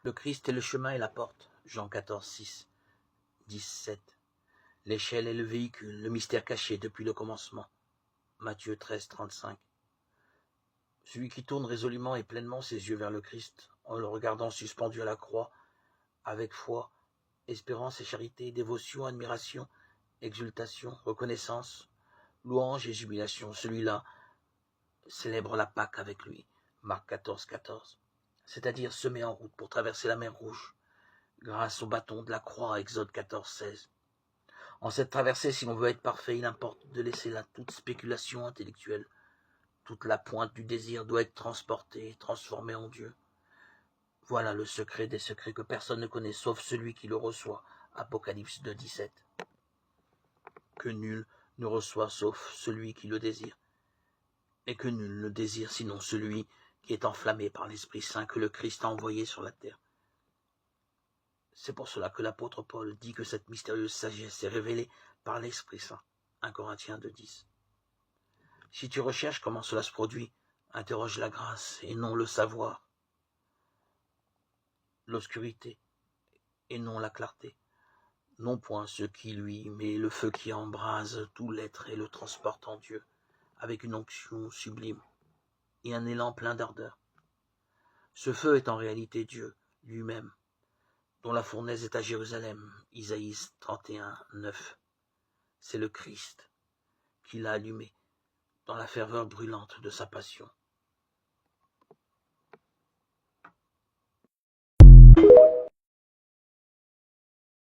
Le Christ est le chemin et la porte. Jean 14, 6, 17. L'échelle est le véhicule, le mystère caché depuis le commencement. Matthieu 13, 35. Celui qui tourne résolument et pleinement ses yeux vers le Christ, en le regardant suspendu à la croix, avec foi, espérance et charité, dévotion, admiration, exultation, reconnaissance, louange et jubilation, celui-là célèbre la Pâque avec lui. Marc 14, 14. C'est-à-dire se met en route pour traverser la mer Rouge, grâce au bâton de la croix, Exode 14, 16. En cette traversée, si l'on veut être parfait, il importe de laisser là toute spéculation intellectuelle. Toute la pointe du désir doit être transportée, transformée en Dieu. Voilà le secret des secrets que personne ne connaît sauf celui qui le reçoit. Apocalypse 2, 17. Que nul ne reçoit sauf celui qui le désire. Et que nul ne désire sinon celui qui est enflammé par l'Esprit Saint que le Christ a envoyé sur la terre. C'est pour cela que l'apôtre Paul dit que cette mystérieuse sagesse est révélée par l'Esprit Saint. 1 Corinthiens 2, 10. Si tu recherches comment cela se produit, interroge la grâce et non le savoir, l'obscurité et non la clarté, non point ce qui lui, mais le feu qui embrase tout l'être et le transporte en Dieu, avec une onction sublime et un élan plein d'ardeur. Ce feu est en réalité Dieu lui-même, dont la fournaise est à Jérusalem, Isaïe 31, 9. C'est le Christ qui l'a allumé dans la ferveur brûlante de sa passion.